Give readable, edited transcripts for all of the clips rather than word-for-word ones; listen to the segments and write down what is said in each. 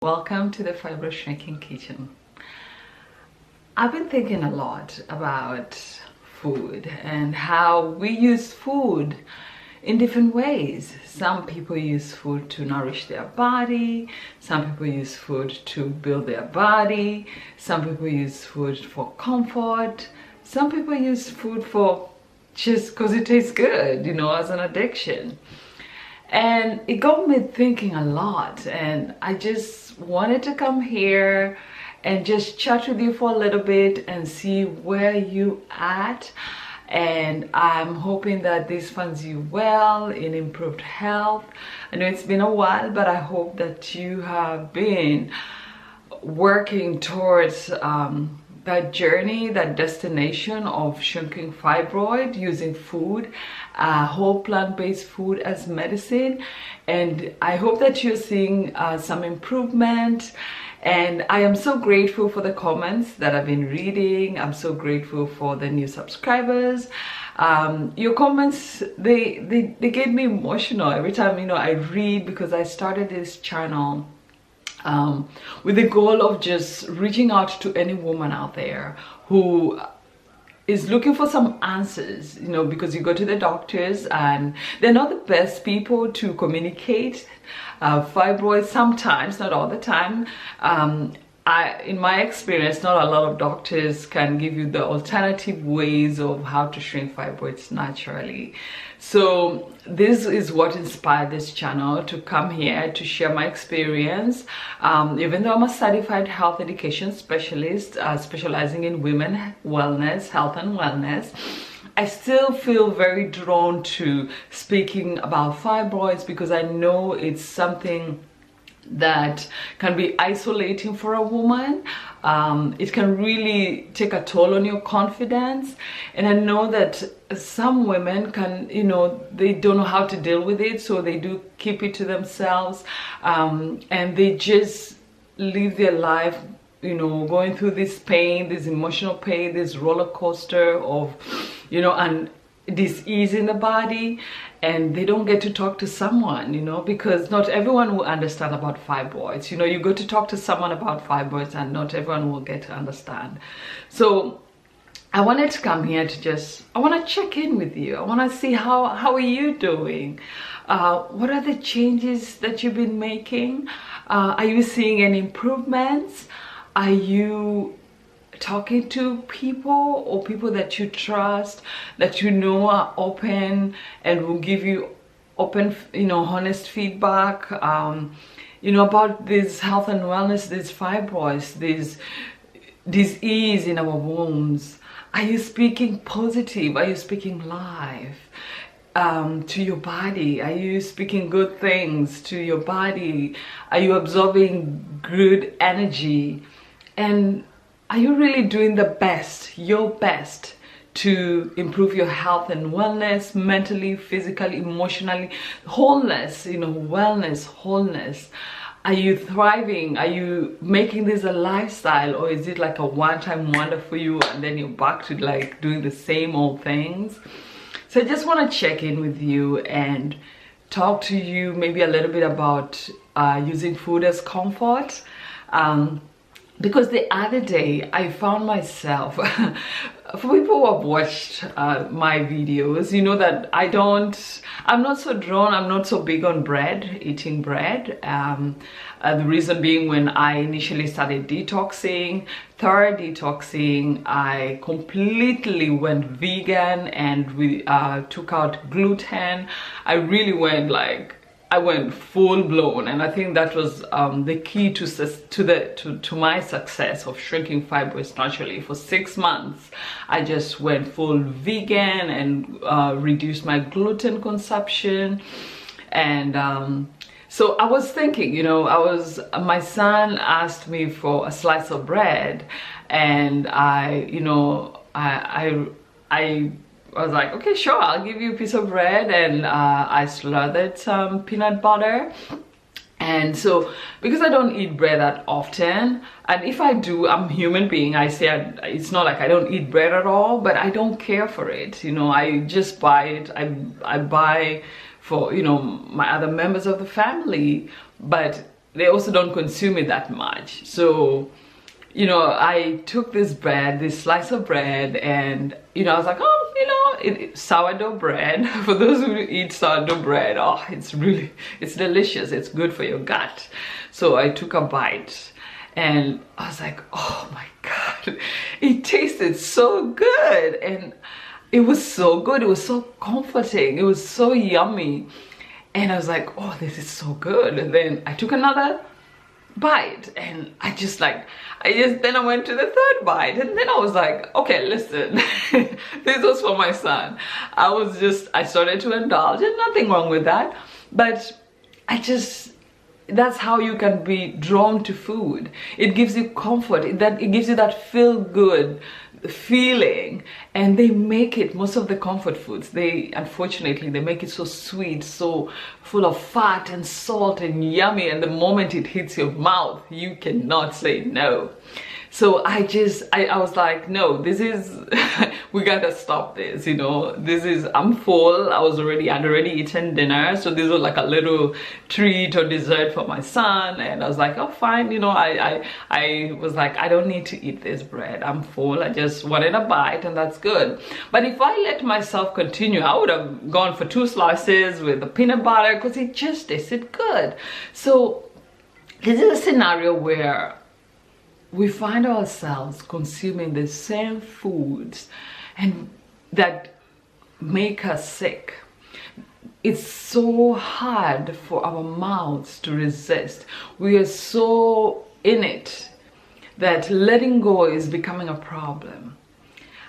Welcome to the Fibroid Shrinking Kitchen. I've been thinking a lot about food and how we use food in different ways. Some people use food to nourish their body, some people use food to build their body, some people use food for comfort, some people use food for just because it tastes good, as an addiction. And it got me thinking a lot, and I just wanted to come here and just chat with you for a little bit and see where you at. And I'm hoping that this finds you well, in improved health. I know it's been a while, but I hope that you have been working towards that journey, that destination of shrinking fibroid using food, whole plant-based food as medicine. And I hope that you're seeing some improvement. And I am so grateful for the comments that I've been reading. I'm so grateful for the new subscribers. Your comments, they get me emotional every time I read, because I started this channel with the goal of just reaching out to any woman out there who is looking for some answers, because you go to the doctors and they're not the best people to communicate fibroids sometimes, not all the time. In my experience, not a lot of doctors can give you the alternative ways of how to shrink fibroids naturally. So this is what inspired this channel to come here to share my experience. Even though I'm a certified health education specialist, specializing in women wellness, health and wellness, I still feel very drawn to speaking about fibroids because I know it's something that can be isolating for a woman. It can really take a toll on your confidence, and I know that some women can, they don't know how to deal with it, so they do keep it to themselves, and they just live their life going through this pain, this emotional pain, this roller coaster of and dis-ease in the body, and they don't get to talk to someone, because not everyone will understand about fibroids. You go to talk to someone about fibroids and not everyone will get to understand. So I wanted to come here to I want to check in with you. I want to see how are you doing? What are the changes that you've been making? Are you seeing any improvements? Are you talking to people, or people that you trust, that are open and will give you open, honest feedback, about this health and wellness, these fibroids, this disease in our wombs? Are you speaking positive? Are you speaking life to your body? Are you speaking good things to your body? Are you absorbing good energy? And are you really doing your best to improve your health and wellness, mentally, physically, emotionally, wholeness, wellness, wholeness? Are you thriving? Are you making this a lifestyle, or is it like a one-time wonder for you and then you're back to like doing the same old things? So I just want to check in with you and talk to you maybe a little bit about using food as comfort. Because the other day I found myself, for people who have watched my videos, that I'm not so drawn, I'm not so big on eating bread. The reason being, when I initially started detoxing, I completely went vegan and we took out gluten. I really went I went full blown, and I think that was the key to my success of shrinking fibroids naturally. For 6 months, I just went full vegan and reduced my gluten consumption. And so I was thinking, my son asked me for a slice of bread, and I was like, okay, sure, I'll give you a piece of bread. And I slathered some peanut butter. And so, because I don't eat bread that often, and if I do, I'm a human being, it's not like I don't eat bread at all, but I don't care for it. I just buy it. I buy for, my other members of the family, but they also don't consume it that much. So, you know, I took this bread, this slice of bread, and, you know, I was like, oh, you know, sourdough bread. For those who eat sourdough bread, oh, it's delicious. It's good for your gut. So I took a bite and I was like, oh my God, it tasted so good. And it was so good. It was so comforting. It was so yummy. And I was like, oh, this is so good. And then I took another bite, and then I went to the third bite, and then I was like, okay, listen, this was for my son. I started to indulge, and nothing wrong with that, but that's how you can be drawn to food. It gives you comfort, it gives you that feel good feeling. And they make it, most of the comfort foods, unfortunately they make it so sweet, so full of fat and salt and yummy, and the moment it hits your mouth you cannot say no. So I was like, no, this is we gotta stop this, you know. I'm full. I'd already eaten dinner, so this was like a little treat or dessert for my son, and I was like, oh fine, you know, I was like, I don't need to eat this bread, I'm full, I just wanted a bite, and that's good. But if I let myself continue, I would have gone for 2 slices with the peanut butter, because it just tasted good. So this is a scenario where we find ourselves consuming the same foods and that make us sick. It's so hard for our mouths to resist. We are so in it that letting go is becoming a problem.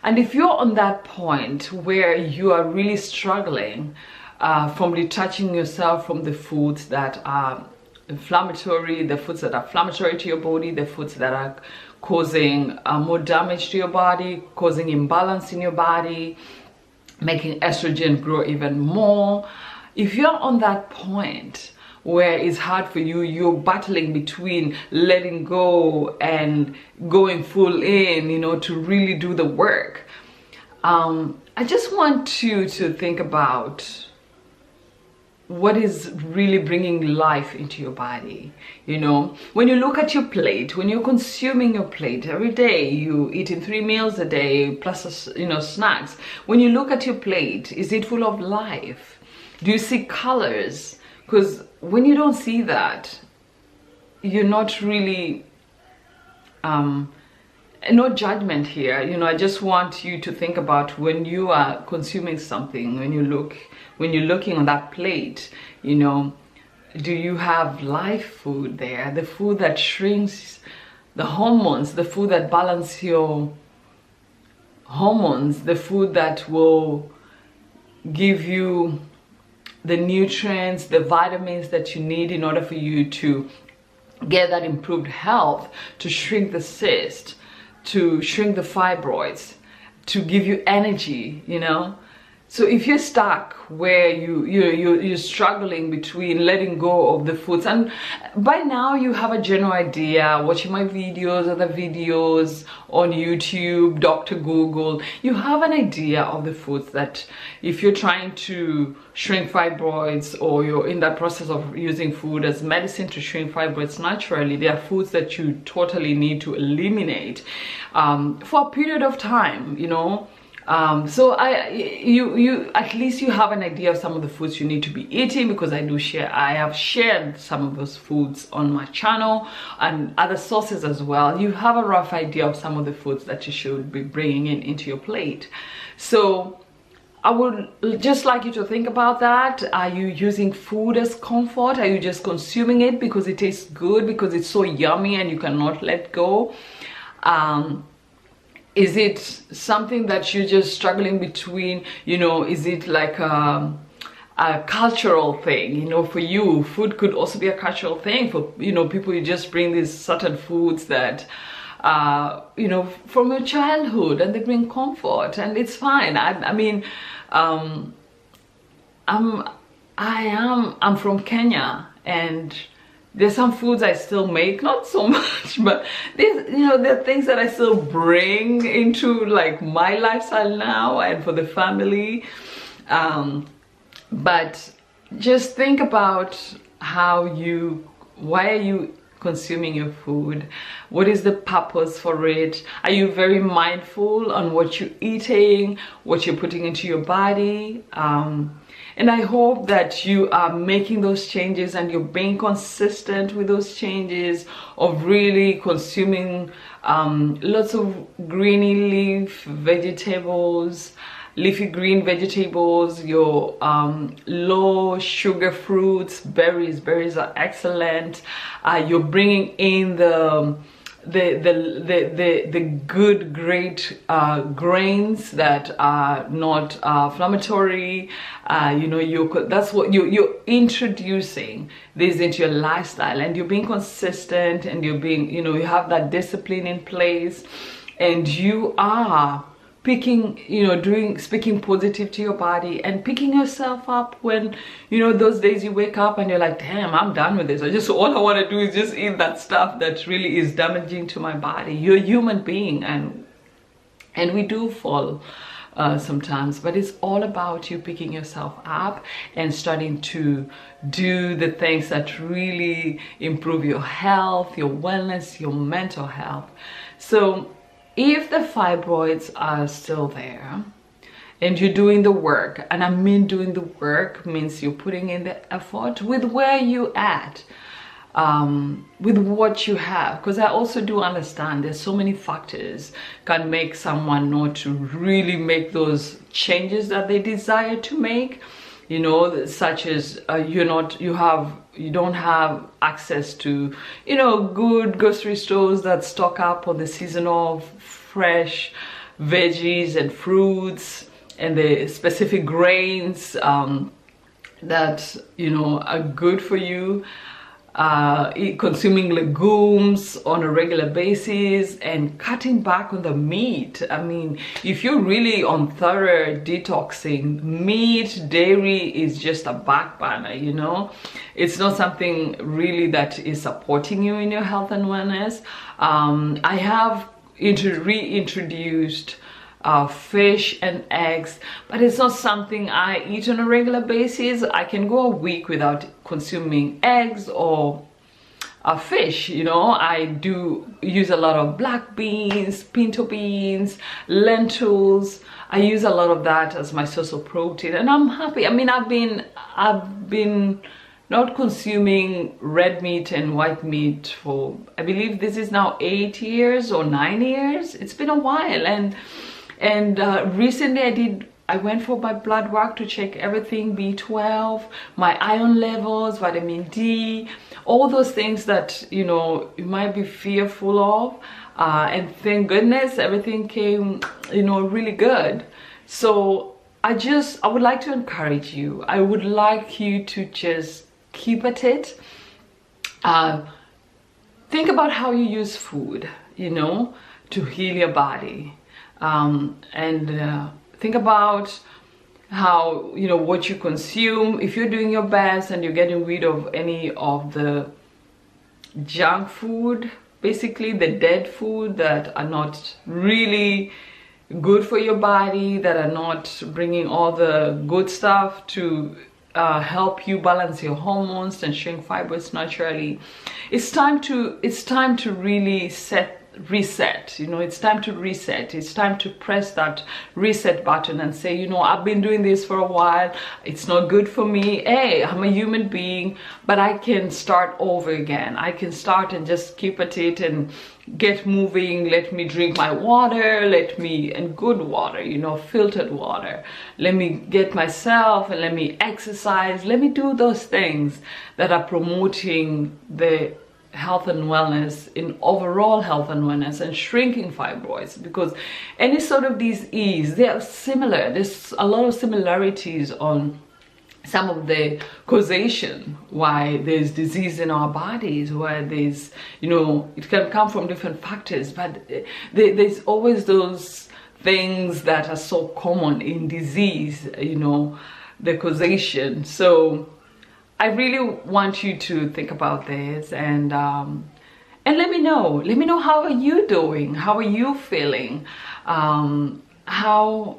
And if you're on that point where you are really struggling from detaching yourself from the foods that are inflammatory, the foods that are inflammatory to your body, the foods that are causing more damage to your body, causing imbalance in your body, making estrogen grow even more. If you're on that point where it's hard for you, you're battling between letting go and going full in, you know, to really do the work, I just want you to think about what is really bringing life into your body. You know, when you look at your plate, when you're consuming your plate every day, you eating 3 meals a day plus, you know, snacks. When you look at your plate, is it full of life? Do you see colors? Because when you don't see that, you're not really no judgment here, you know. I just want you to think about when you are consuming something, when you're looking on that plate, you know, do you have live food there? The food that shrinks the hormones, the food that balance your hormones, the food that will give you the nutrients, the vitamins that you need in order for you to get that improved health, to shrink the cyst, to shrink the fibroids, to give you energy, you know. So if you're stuck where you're struggling between letting go of the foods, and by now you have a general idea, watching my videos, other videos on YouTube, Dr. Google, you have an idea of the foods that if you're trying to shrink fibroids, or you're in that process of using food as medicine to shrink fibroids naturally, there are foods that you totally need to eliminate for a period of time, you know. So you at least you have an idea of some of the foods you need to be eating, because I have shared some of those foods on my channel and other sources as well. You have a rough idea of some of the foods that you should be bringing into your plate. So I would just like you to think about that. Are you using food as comfort? Are you just consuming it because it tastes good, because it's so yummy and you cannot let go? Is it something that you're just struggling between, you know, is it like a cultural thing? You know, for you, food could also be a cultural thing. For, you know, people, you just bring these certain foods that, you know, from your childhood, and they bring comfort, and it's fine. I mean, I'm from Kenya, and there's some foods I still make, not so much, but there's, you know, there are things that I still bring into like my lifestyle now and for the family. But just think about how you Why are you consuming your food? What is the purpose for it? Are you very mindful on what you're eating, what you're putting into your body? And I hope that you are making those changes and you're being consistent with those changes of really consuming lots of greeny leaf vegetables, leafy green vegetables, your low sugar fruits, berries. Berries are excellent. You're bringing in the good, great grains that are not inflammatory. You know, that's what you're introducing this into your lifestyle, and you're being consistent, and you're being, you know, you have that discipline in place, and you are picking, you know, speaking positive to your body and picking yourself up when, you know, those days you wake up and you're like, damn, I'm done with this. All I want to do is just eat that stuff that really is damaging to my body. You're a human being, and we do fall sometimes, but it's all about you picking yourself up and starting to do the things that really improve your health, your wellness, your mental health. So if the fibroids are still there and you're doing the work, and I mean doing the work means you're putting in the effort with where you at, with what you have, because I also do understand there's so many factors can make someone not to really make those changes that they desire to make, you know, such as you don't have access to, you know, good grocery stores that stock up on the seasonal fresh veggies and fruits and the specific grains that, you know, are good for you. Consuming legumes on a regular basis and cutting back on the meat. I mean, if you're really on thorough detoxing, meat, dairy is just a back burner, you know. It's not something really that is supporting you in your health and wellness. I have reintroduced fish and eggs, but it's not something I eat on a regular basis. I can go a week without consuming eggs or fish, you know. I do use a lot of black beans, pinto beans, lentils. I use a lot of that as my source of protein, and I'm happy. I mean, I've been not consuming red meat and white meat for, I believe this is now 8 years or 9 years. It's been a while, and recently I went for my blood work to check everything, B12, my iron levels, vitamin D, all those things that, you know, you might be fearful of, and thank goodness everything came, you know, really good. So I would like to encourage you. I would like you to just keep at it. Think about how you use food, you know, to heal your body. Think about how, you know, what you consume. If you're doing your best and you're getting rid of any of the junk food, basically the dead food that are not really good for your body, that are not bringing all the good stuff to help you balance your hormones and shrink fibroids naturally, it's time to really reset. You know, it's time to reset. It's time to press that reset button and say, you know, I've been doing this for a while, it's not good for me. Hey, I'm a human being, but I can start over again. I can start and just keep at it and get moving. Let me drink my water, and good water, you know, filtered water. Let me get myself, and let me exercise. Let me do those things that are promoting the health and wellness, in overall health and wellness, and shrinking fibroids, because any sort of disease, they are similar. There's a lot of similarities on some of the causation why there's disease in our bodies, where there's, you know, it can come from different factors, but there's always those things that are so common in disease, you know, the causation. So I really want you to think about this, and let me know. Let me know, how are you doing? How are you feeling? How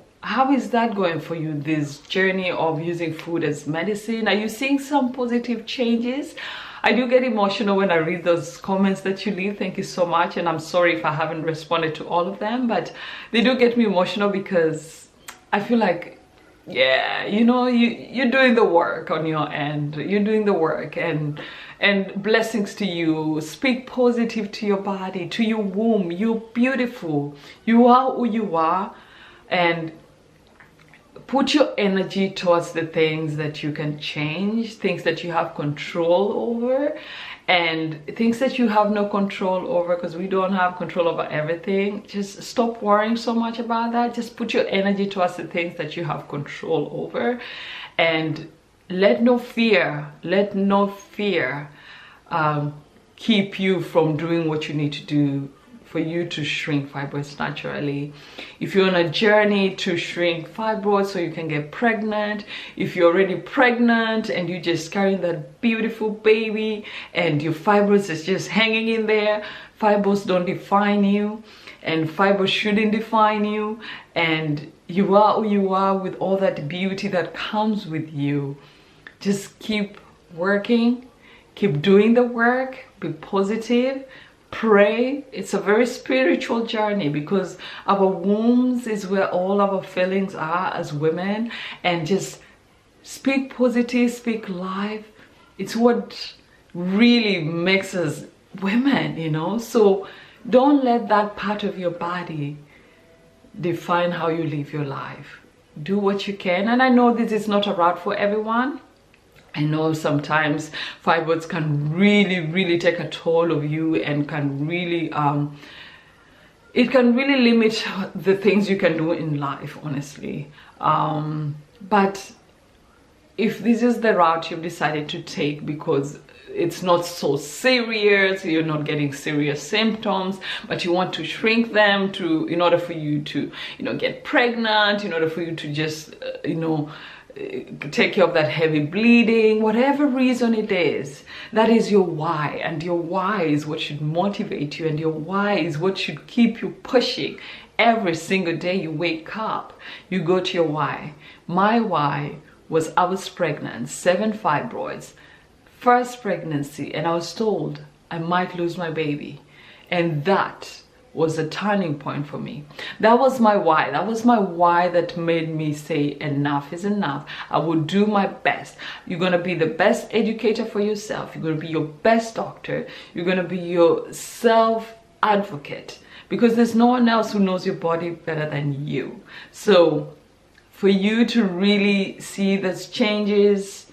is that going for you, this journey of using food as medicine? Are you seeing some positive changes? I do get emotional when I read those comments that you leave. Thank you so much, and I'm sorry if I haven't responded to all of them, but they do get me emotional because I feel like, yeah, you know, you're doing the work on your end. You're doing the work, and blessings to you. Speak positive to your body, to your womb. You're beautiful. You are who you are, and put your energy towards the things that you can change, things that you have control over, and things that you have no control over, because we don't have control over everything. Just stop worrying so much about that. Just put your energy towards the things that you have control over, and let no fear keep you from doing what you need to do for you to shrink fibroids naturally. If you're on a journey to shrink fibroids so you can get pregnant, if you're already pregnant and you're just carrying that beautiful baby and your fibroids is just hanging in there, fibroids don't define you, and fibroids shouldn't define you, and you are who you are with all that beauty that comes with you. Just keep working, keep doing the work, be positive, pray. It's a very spiritual journey, because our wombs is where all our feelings are as women, and just speak positive, speak life. It's what really makes us women, you know. So don't let that part of your body define how you live your life. Do what you can, and I know this is not a route for everyone. I know sometimes fibroids can really take a toll of you, and can really it can really limit the things you can do in life, honestly. But if this is the route you've decided to take, because it's not so serious, you're not getting serious symptoms, but you want to shrink them in order for you to, you know, get pregnant, in order for you to just you know, take care of that heavy bleeding, whatever reason it is, that is your why. And your why is what should motivate you, and your why is what should keep you pushing. Every single day you wake up, you go to your why. My why was, I was pregnant, 7 fibroids, first pregnancy, and I was told I might lose my baby, and that was a turning point for me. That was my why. That was my why that made me say enough is enough. I will do my best. You're going to be the best educator for yourself. You're going to be your best doctor. You're going to be your self advocate, because there's no one else who knows your body better than you. So for you to really see those changes,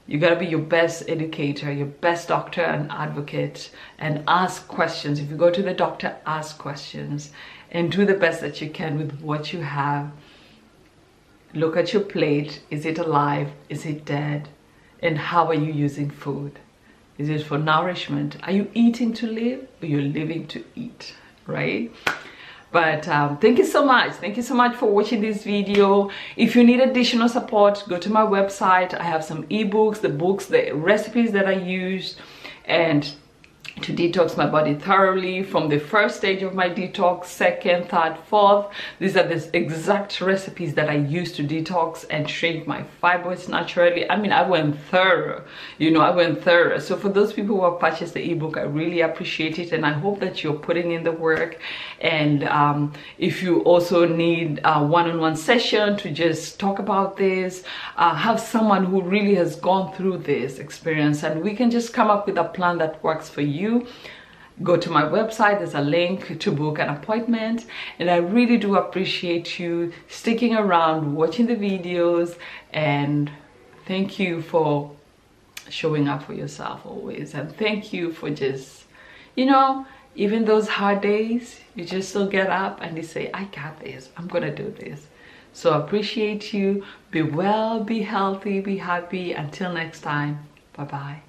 you gotta be your best educator, your best doctor and advocate, and ask questions. If you go to the doctor, ask questions, and do the best that you can with what you have. Look at your plate. Is it alive? Is it dead? And how are you using food? Is it for nourishment? Are you eating to live, or you're living to eat, right? But thank you so much. Thank you so much for watching this video. If you need additional support, go to my website. I have some ebooks, the books, the recipes that I used, and to detox my body thoroughly from the first stage of my detox, second, third, fourth. These are the exact recipes that I use to detox and shrink my fibroids naturally. I mean, I went thorough, you know, I went thorough. So for those people who have purchased the ebook, I really appreciate it, and I hope that you're putting in the work. And if you also need a one-on-one session to just talk about this, have someone who really has gone through this experience, and we can just come up with a plan that works for you. Go to my website. There's a link to book an appointment, and I really do appreciate you sticking around, watching the videos, and thank you for showing up for yourself always. And thank you for just, you know, even those hard days, you just still get up and you say, I got this, I'm gonna do this. So I appreciate you. Be well, be healthy, be happy. Until next time, bye bye.